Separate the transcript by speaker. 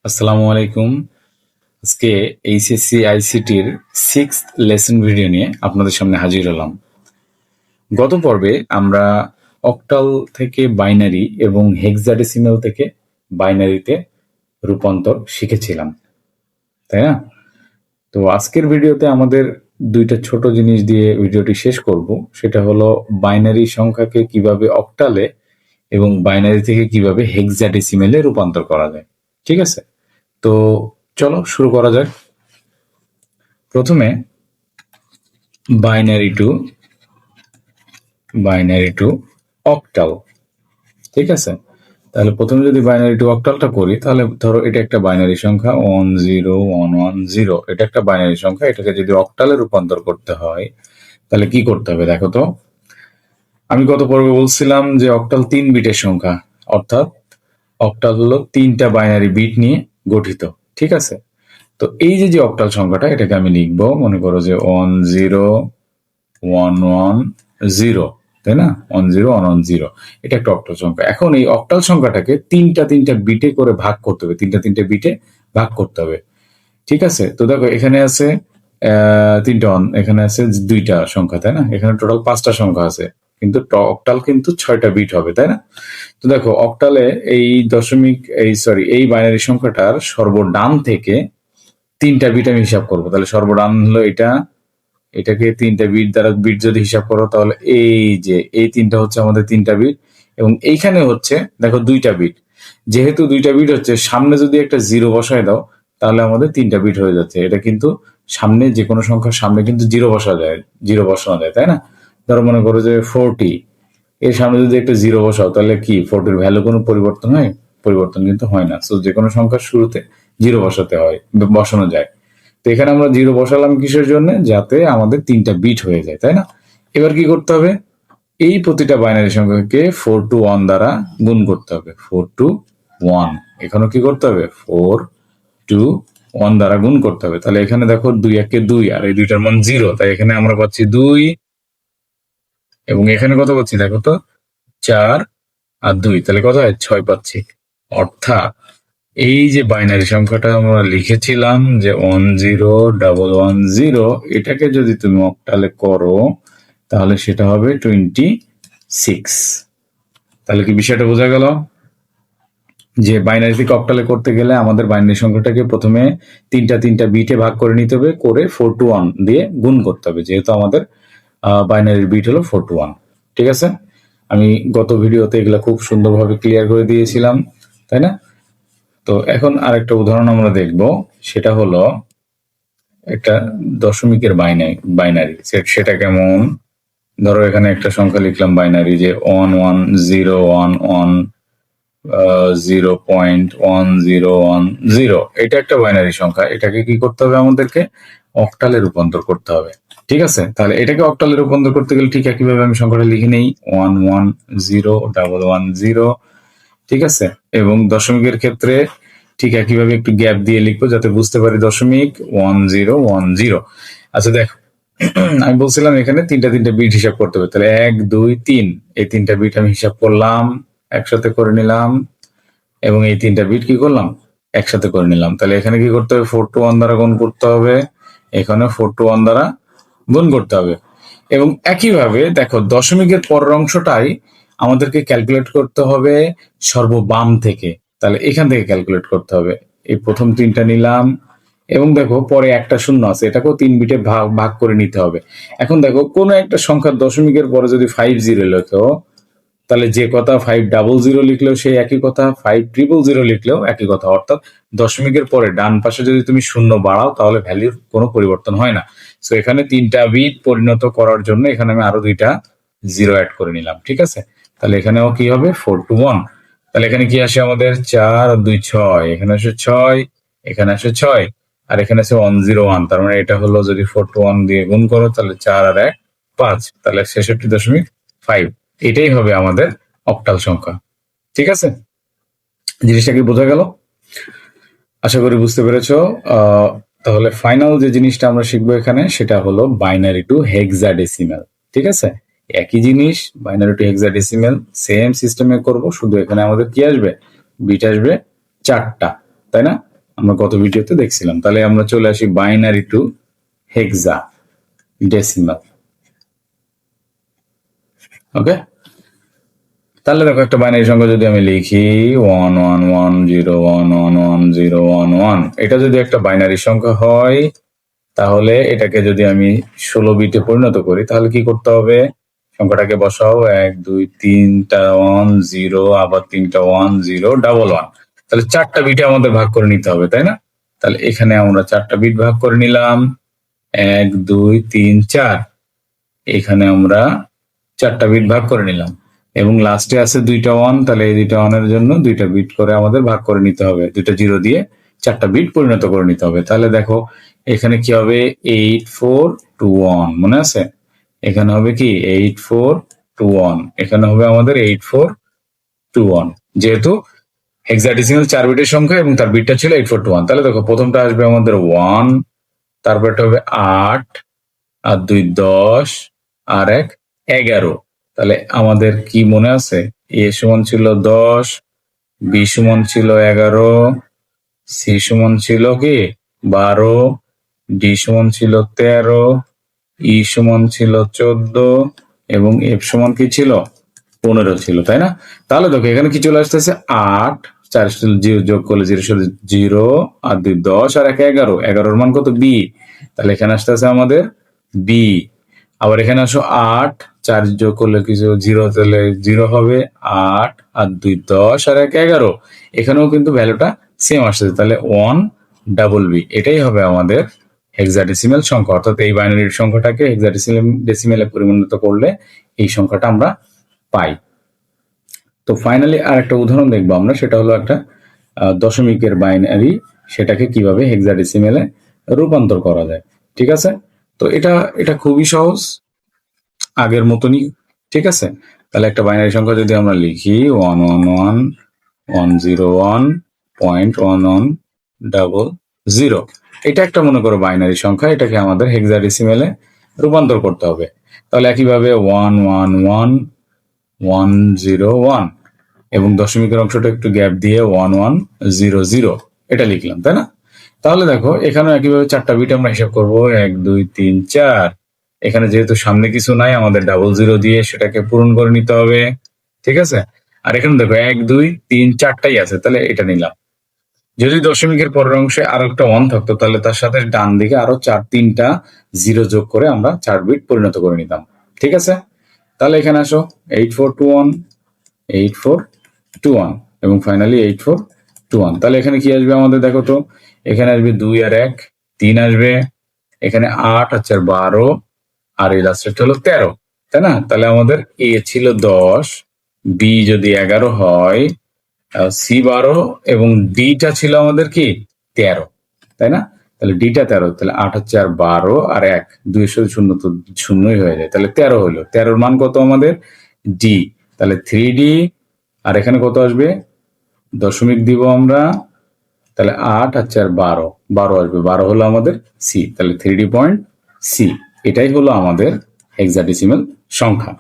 Speaker 1: আসসালামু আলাইকুম। আজকে এইচএসসি আইসিটির 6th লেসন ভিডিও নিয়ে আপনাদের সামনে হাজির হলাম। গত পর্বে আমরা অক্টাল থেকে বাইনারি এবং হেক্সাডেসিমাল থেকে বাইনারিতে রূপান্তর শিখেছিলাম, তাই না? তো আজকের ভিডিওতে আমাদের দুইটা ছোট জিনিস দিয়ে ভিডিওটি শেষ করব। সেটা হলো বাইনারি সংখ্যাকে কিভাবে অক্টালে এবং বাইনারি থেকে কিভাবে হেক্সাডেসিমেলে রূপান্তর করা যায়। ঠিক আছে, তো চলো শুরু করা যাক। প্রথমে বাইনারি টু অক্টাল। ঠিক আছে, তাহলে প্রথমে যদি বাইনারি টু অক্টালটা করি, তাহলে ধরো এটা একটা বাইনারি সংখ্যা 10110, এটা একটা বাইনারি সংখ্যা। এটাকে যদি অক্টালে রূপান্তর করতে হয় তাহলে কি করতে হবে দেখো তো। আমি গত পর্বে বলছিলাম যে অক্টাল 3 বিটের সংখ্যা, অর্থাৎ অক্টাল হলো 3টা বাইনারি বিট নিয়ে গঠিত। ঠিক আছে, তো এই যে অক্টাল সংখ্যাটা, এটাকে আমি লিখবো, মনে করো যে 10110, তাই না? 10110 এটা একটা অক্টাল সংখ্যা। এখন এই অক্টাল সংখ্যাটাকে তিনটা বিটে করে ভাগ করতে হবে, তিনটা বিটে ভাগ করতে হবে। ঠিক আছে, তো দেখো এখানে আছে 3টা এখানে আছে 2টা সংখ্যা, তাই না? এখানে টোটাল 5টা সংখ্যা আছে, কিন্তু অক্টাল কিন্তু 6টা বিট হবে, তাই না? তো দেখো অক্টালে এই বাইনারি সংখ্যাটার সর্বডান থেকে 3টা বিট আমি হিসাব করবো। তাহলে সর্বডান হলো এটা, এটাকে 3টা বিট দ্বারা বিট যদি হিসাব করো, তাহলে এই 3টা হচ্ছে আমাদের 3টা বিট, এবং এইখানে হচ্ছে দেখো 2টা বিট। যেহেতু 2টা বিট হচ্ছে, সামনে যদি একটা জিরো বসায় দাও তাহলে আমাদের 3টা বিট হয়ে যাচ্ছে। এটা কিন্তু সামনে যে কোনো সংখ্যার সামনে কিন্তু জিরো বসানো যায়, তাই না? ধরো মনে করো যে 40, এর সামনে যদি একটা জিরো বসাও তাহলে কি 40-র ভ্যালু কোনো পরিবর্তন হয়? পরিবর্তন কিন্তু হয় না। সো যে কোনো সংখ্যার শুরুতে জিরো বসানো যায়। তো এখানে আমরা জিরো বসালাম কিসের জন্য? যাতে আমাদের 3টা বিট হয়ে যায়, তাই না? এবার কি করতে হবে? এই প্রতিটা বাইনারি সংখ্যাকে 4 to 1 দ্বারা গুণ করতে হবে। 4 to 1, এখানেও কি করতে হবে? 4 to 1 দ্বারা গুণ করতে হবে। তাহলে এখানে দেখো 2 একে 2, আর এই দুইটার মান 0, তাই এখানে আমরা পাচ্ছি 2, এবং এখানে কত পাচ্ছি দেখো তো, 4 আর 2, তাহলে কত হয়? 6 পাচ্ছি। অর্থাৎ এই যে বাইনারি সংখ্যাটা আমরা লিখেছিলাম যে 10110, এটাকে যদি তুমি অক্টালে করো তাহলে সেটা হবে 26। তাহলে কি বিষয়টা বোঝা গেল যে বাইনারি থেকে অক্টালে করতে গেলে আমাদের বাইনারি সংখ্যাটাকে প্রথমে তিনটা বিটে ভাগ করে নিতে হবে, করে 4 to 1 দিয়ে গুণ করতে হবে, যেহেতু আমাদের বাইনারির বিট হলো 4 to 1। ঠিক আছে, আমি গত ভিডিওতে এগুলা খুব সুন্দরভাবে ক্লিয়ার করে দিয়েছিলাম, তাই না? তো এখন আরেকটা উদাহরণ আমরা দেখব, সেটা হলো একটা দশমিকের বাইনারি সেটা কেমন। ধরো এখানে একটা সংখ্যা লিখলাম বাইনারি, যে 110110.1010, এটা একটা বাইনারি সংখ্যা। এটাকে কি করতে হবে? আমাদেরকে অক্টালে রূপান্তর করতে হবে। ঠিক আছে, তাহলে এটাকে অক্টালে রূপান্তর করতে গেলে ঠিক একইভাবে আমি সংখ্যাটা লিখে নেই, 110110। ঠিক আছে, এবং দশমিকের ক্ষেত্রে ঠিক একইভাবে একটু গ্যাপ দিয়ে লিখবো যাতে বুঝতে পারি দশমিক 1010। আচ্ছা দেখো, আমি বলছিলাম এখানে তিনটা বিট হিসাব করতে হবে। তাহলে 1 2 3, এই 3টা বিট আমি হিসাব করলাম, একসাথে করে নিলাম, এবং এই 3টা বিট কি করলাম? একসাথে করে নিলাম। তাহলে এখানে কি করতে হবে? 4 to 1 দ্বারা গুণ করতে হবে, এখানে 4 to 1 দ্বারা গুণ করতে হবে। এবং একইভাবে দেখো দশমিকের পরের অংশটাই আমাদেরকে ক্যালকুলেট করতে হবে সর্ববাম থেকে। তাহলে এখান থেকে ক্যালকুলেট করতে হবে। এই প্রথম 3টা নিলাম, এবং দেখো পরে একটা শূন্য আছে, এটাকেও 3 বিটে ভাগ করে নিতে হবে। এখন দেখো কোনো একটা সংখ্যার দশমিকের পরে যদি 50 লেখো, তাহলে যে কথা 500 লিখলেও সেই একই কথা, 5000 লিখলেও একই কথা। অর্থাৎ দশমিকের পরে ডান পাশে যদি তুমি শূন্য বাড়াও তাহলে ভ্যালুর কোনো পরিবর্তন হয় না। সো এখানে 3টা বিট পরিণত করার জন্য এখানে আমি আরো 2টা জিরো অ্যাড করে নিলাম। ঠিক আছে, তাহলে এখানেও কি হবে? 4 to 1। তাহলে এখানে কি আসে আমাদের? 4 আর 2 6, এখানে আসে 6, এখানে আসে 6, আর এখানে আছে 101। তার মানে এটা হলো, যদি 4 to 1 দিয়ে গুণ করো তাহলে 4 আর 1 5, তাহলে 66.5। এটাই হবে আমাদের অক্টাল সংখ্যা। ঠিক আছে, জিনিসটা কি বোঝা গেল? আশা করি বুঝতে পেরেছো। তাহলে ফাইনাল যে জিনিসটা আমরা শিখবো এখানে, সেটা হলো বাইনারি টু হেক্সাডেসিমাল। ঠিক আছে, একই জিনিস, বাইনারি টু হেক্সাডেসিমাল সেম সিস্টেমে করব, শুধু এখানে আমাদের কি আসবে? বিট আসবে 4টা, তাই না? আমরা গত ভিডিওতে দেখছিলাম। তাহলে আমরা চলে আসি বাইনারি টু হেক্সা ডেসিমাল। ওকে, তাহলে দেখো একটা বাইনারি সংখ্যা যদি আমি লিখি 1110110111, এটা যদি একটা বাইনারি সংখ্যা হয় তাহলে এটাকে যদি আমি 16 বিটে পরিণত করি তাহলে কি করতে হবে? সংখ্যাটাকে বসাও 1 2 3টা 1 0 আবার 3টা 1 0 ডাবল 1, তাহলে 4টা বিটে আমাদের ভাগ করে নিতে হবে, তাই না? তাহলে এখানে আমরা 4টা বিট ভাগ করে নিলাম, 1 2 3 4, এখানে আমরা 4টা বিট ভাগ করে নিলাম এবং লাস্টে আছে 2টা 1, তাহলে এই 2টা 1 এর জন্য 2টা বিট করে আমাদের ভাগ করে নিতে হবে, 2টা 0 দিয়ে 4টা বিট পরিণত করে নিতে হবে। তাহলে দেখো এখানে কি হবে 8421, মনে আছে? এখানে হবে কি 8421, এখানে হবে আমাদের 8421, যেহেতু হেক্সাডেসিমাল 4 বিটের সংখ্যা এবং তার বিটটা ছিল 8421। তাহলে দেখো প্রথমটা আসবে আমাদের 1, তারপরটা হবে 8, আর 2 10, আর 1 11। তাহলে আমাদের কি মনে আছে? এ সমান ছিল 10, বি সমান ছিল 11, সি সমান ছিল কি 12, ডি সমান ছিল 13, ই সমান ছিল 14 এবং এফ সমান কি ছিল 15 ছিল, তাই না? তাহলে দেখো এখানে কি চলে আসতেছে 8, 4 যোগ করলে 0 0, আর 2 10, আর 1 11, 11 মান কত? বি। তাহলে এখানে আসতেছে আমাদের বি। আবার এখানে আসো 8, 4 যোগ করলে কিছু 0, তাহলে 0 হবে 8, আর 2 10, আর 1 11, এখানেও কিন্তু ভ্যালুটা সেম আসছে, তাহলে 1 ডাবল বি, এটাই হবে আমাদের হেক্সাডেসিমাল সংখ্যা। অর্থাৎ এই বাইনারি সংখ্যাটাকে হেক্সাডেসিমালে পরিণত করলে এই সংখ্যাটা আমরা পাই। তো ফাইনালি আর একটা উদাহরণ দেখবো আমরা, সেটা হলো একটা দশমিকের বাইনারি, সেটাকে কিভাবে হেক্সাডেসিমালে রূপান্তর করা যায়। ঠিক আছে, তো এটা এটা খুবই সহজ, আগের মতনই। ঠিক আছে, তাহলে একটা বাইনারি সংখ্যা যদি আমরা লিখি 1111001.1100, এটা একটা মনে করো বাইনারি সংখ্যা, এটাকে আমাদের হেক্সাডেসিমালে রূপান্তর করতে হবে। তাহলে একইভাবে 111101 এবং দশমিকের অংশটা একটু গ্যাপ দিয়ে 1100, এটা লিখলাম, তাই না? তাহলে দেখো এখানে একইভাবে 4টা বিট আমরা হিসাব করবো, 1 2 3 4। এখানে যেহেতু সামনে কিছু নাই, আমাদের ডাবল 0 দিয়ে সেটাকে পূরণ করে নিতে হবে। ঠিক আছে, আর এখানে দেখো 1 2 3 4টাই আছে, তাহলে এটা নিলাম। যদি দশমিকের পরের অংশে আরো একটা 1 থাকতো তাহলে তার সাথে ডান দিকে আরো 3টা 0 যোগ করে আমরা 4 বিট পরিণত করে নিতাম। ঠিক আছে, তাহলে এখানে আসো 8421, 8421 এবং ফাইনালি 8421। তাহলে এখানে কি আসবে আমাদের? দেখো তো, এখানে আসবে 2 আর 1 3 আসবে, এখানে 8 আর 4 12, আর এই লাস্টেরটা হলো 13, তাই না? তাহলে আমাদের এ ছিল 10, বি যদি 11 হয়, সি 12 এবং ডিটা ছিল আমাদের কি 13, তাই না? তাহলে ডিটা 13, তাহলে 8 আর 4 12, আর 1 2 এর সাথে শূন্য তো শূন্যই হয়ে যায়, তাহলে 13 হলো। 13 মান কত আমাদের? ডি। তাহলে 3D, আর এখানে কত আসবে? দশমিক দিব আমরা, তাহলে 8 আর 4 12, 12 আসবে, 12 হলো আমাদের সি, তাহলে 3D পয়েন্ট সি, এটাই হলো আমাদের হেক্সাডেসিমাল সংখ্যা।